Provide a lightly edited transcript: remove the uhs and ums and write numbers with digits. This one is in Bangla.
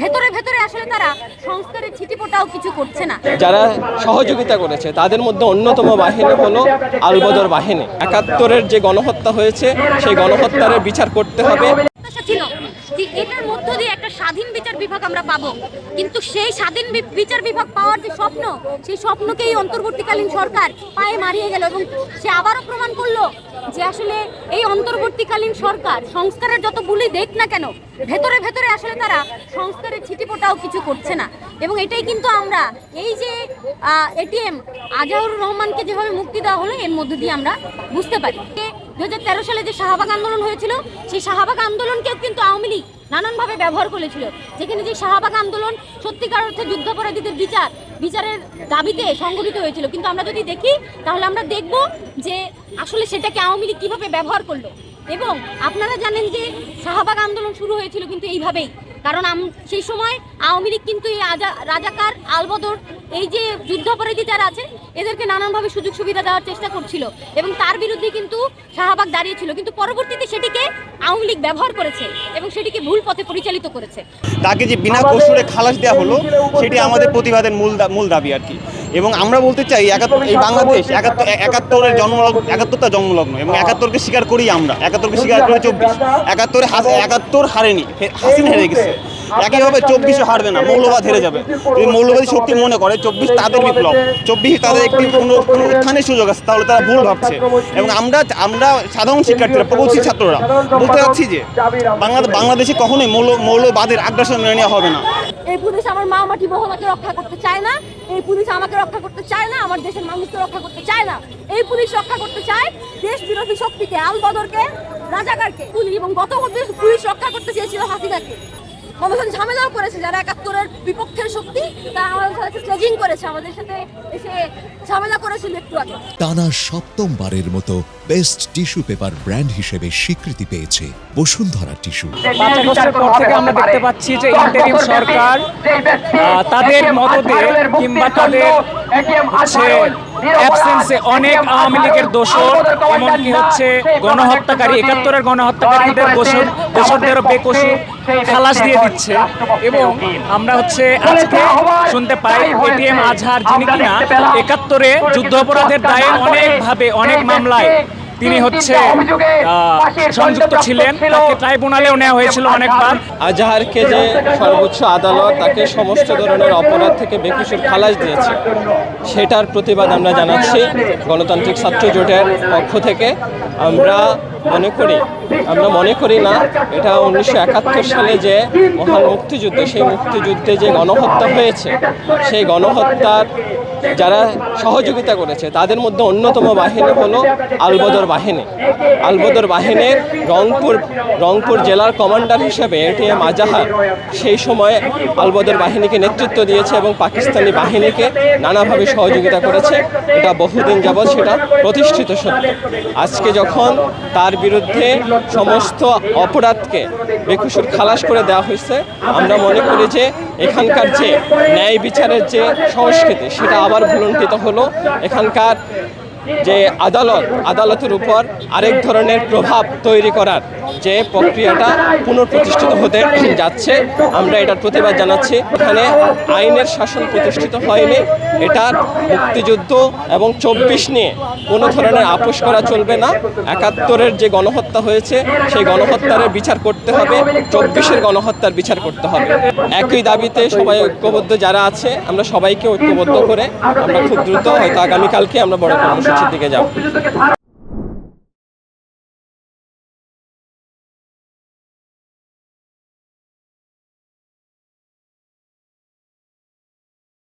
ভেতরে ভেতরে আসলে তারা সংস্কারের ছিটিপোটাও কিছু করছে না। যারা সহযোগিতা করেছে তাদের মধ্যে অন্যতম বাহিনী হলো আলবদর বাহিনী। ৭১-এর যে গণহত্যা হয়েছে সেই গণহত্যার বিচার করতে হবে। ছিল যে এটার মধ্য দিয়ে একটা স্বাধীন বিচার বিভাগ আমরা পাবো, কিন্তু সেই স্বাধীন বিচার বিভাগ পাওয়ার যে স্বপ্ন, সেই স্বপ্নকেই অন্তর্বর্তীকালীন সরকার পায়ে মারিয়ে গেল এবং সে আবারও প্রমাণ করলো যে আসলে এই অন্তর্বর্তীকালীন সরকার সংস্কারের যত বুলি দেখ না কেন, ভেতরে ভেতরে আসলে তারা সংস্কারের ছিটিপোটাও কিছু করছে না। এবং এটাই কিন্তু আমরা এই যে এটিএম আজহারুর রহমানকে যেভাবে মুক্তি দেওয়া হলো এর মধ্য দিয়ে আমরা বুঝতে পারি। 2013 সালে যে শাহবাগ আন্দোলন হয়েছিল, সেই শাহবাগ আন্দোলনকেও কিন্তু আওয়ামী লীগ নানানভাবে ব্যবহার করেছিল, যেখানে যে শাহবাগ আন্দোলন সত্যিকার অর্থে যুদ্ধাপরাধীদের বিচারের দাবিতে সংগঠিত হয়েছিল। কিন্তু আমরা যদি দেখি তাহলে আমরা দেখব যে আসলে সেটাকে আওয়ামী লীগ কীভাবে ব্যবহার করলো। এবং আপনারা জানেন যে শাহবাগ আন্দোলন শুরু হয়েছিল কিন্তু এইভাবেই, কারণ সেই সময় আওয়ামী লীগ কিন্তু এই রাজাকার আলবদর এই যে যুদ্ধাপরাধী যারা আছে এদেরকে নানানভাবে সুযোগ সুবিধা দেওয়ার চেষ্টা করছিল এবং তার বিরুদ্ধে কিন্তু শাহবাগ দাঁড়িয়েছিল। কিন্তু পরবর্তীতে সেটিকে আওয়ামী লীগ ব্যবহার করেছে এবং সেটিকে ভুল পথে পরিচালিত করেছে। তাকে যে বিনা কসুরে খালাস দেওয়া হলো সেটি আমাদের প্রতিবাদের মূল দাবি আর কি। এবং আমরা বলতে চাই এই বাংলাদেশ ৭১-এর একাত্তরটা জন্মলগ্ন এবং ৭১-কে স্বীকার করি আমরা, ৭১-কে স্বীকার করে ২৪। ৭১ হারেনি, হাসিনা হেরে গেছে। একইভাবে ২৪ও হারবে না, মৌলবাদ হেরে যাবে। যদি মৌলবাদী শক্তি মনে করে ২৪ তাদের বিপ্লব, ২৪ তাদের একটি কোনো উত্থানের সুযোগ আছে, তাহলে তারা ভুল ভাবছে। এবং আমরা সাধারণ শিক্ষার্থীরা, প্রগতিশীল ছাত্ররা বলতে চাচ্ছি যে বাংলাদেশে কখনোই মৌলবাদের আগ্রাসন মেনে নেওয়া হবে না। এই পুলিশ আমার মা মাটি মহলাকে রক্ষা করতে চায় না, এই পুলিশ আমাকে রক্ষা করতে চায় না, আমার দেশের মানুষকে রক্ষা করতে চায় না। এই পুলিশ রক্ষা করতে চায় দেশ বিরোধী শক্তিকে, আলবদরকে, রাজাকারকে। এবং গত পুলিশ রক্ষা করতে চেয়েছিল হাসিনাকে। আমাদের ঝামেলাও করেছে যারা ৭১-এর বিপক্ষের শক্তি, তারা আমাদের সাথে স্লেজিং করেছে, আমাদের সাথে এসে ঝামেলা করেছিল একটু আগে। টানা সপ্তমবারের মতো বেস্ট টিস্যু পেপার ব্র্যান্ড হিসেবে স্বীকৃতি পেয়েছে বসুন্ধরা টিস্যু। ৫ আগস্টের পর থেকে আমরা দেখতে পাচ্ছি যে ইন্টারিম সরকার তাদের মদদে কিংবা তাদের অ্যাবসেন্সে অনেক আওয়ামী লীগের দোষর, এমনকি গণহত্যাকারী ৭১-এর গণহত্যাকারীদের দোষরদেরও বেকসুর খালাস দিয়ে দিচ্ছে। এবং আমরা আজকে শুনতে পাই এটিএম আজহার, যিনি কিনা ৭১-এ যুদ্ধাপরাধের দায়ে অনেক মামলায় তিনি সংযুক্ত ছিলেন, তাকে ট্রাইব্যুনালেও নেওয়া হয়েছিল অনেকবার। আজহারকে যে সর্বোচ্চ আদালত তাকে সমস্ত ধরনের অপরাধ থেকে বেকসুর খালাস দিয়েছে, সেটার প্রতিবাদ আমরা জানাচ্ছি গণতান্ত্রিক ছাত্র জোটের পক্ষ থেকে। আমরা মনে করি না এটা ১৯৭১ সালে যে মহান মুক্তিযুদ্ধ, সেই মুক্তিযুদ্ধে যে গণহত্যা হয়েছে, সেই গণহত্যার যারা সহযোগিতা করেছে তাদের মধ্যে অন্যতম বাহিনী হলো আলবদর বাহিনী। আলবদর বাহিনীর রংপুর জেলার কমান্ডার হিসেবে এটিএম আজহার সেই সময় আলবদর বাহিনীকে নেতৃত্ব দিয়েছে এবং পাকিস্তানি বাহিনীকে নানাভাবে সহযোগিতা করেছে। এটা বহুদিন যাবৎ সেটা প্রতিষ্ঠিত সত্য। আজকে যখন তার বিরুদ্ধে সমস্ত অপরাধকে বেকসুর খালাস করে দেওয়া হয়েছে, আমরা মনে করি যে এখানকার যে ন্যায় বিচারের যে সংস্কৃতি সেটা আবার ভুলুণ্ঠিত হলো। এখানকার যে আদালতের উপর আরেক ধরনের প্রভাব তৈরি করার যে প্রক্রিয়াটা পুনঃপ্রতিষ্ঠিত হতে যাচ্ছে, আমরা এটার প্রতিবাদ জানাচ্ছি। এখানে আইনের শাসন প্রতিষ্ঠিত হয়নি, এটার মুক্তিযুদ্ধ এবং ২৪ নিয়ে কোনো ধরনের আপোষ করা চলবে না। ৭১-এর যে গণহত্যা হয়েছে সেই গণহত্যার বিচার করতে হবে, ২৪-এর গণহত্যার বিচার করতে হবে। একই দাবিতে সবাই ঐক্যবদ্ধ যারা আছে, আমরা সবাইকে ঐক্যবদ্ধ করে আমরা খুব দ্রুত হয়তো আগামীকালকে আমরা বড় কর্মসূচির দিকে যাব।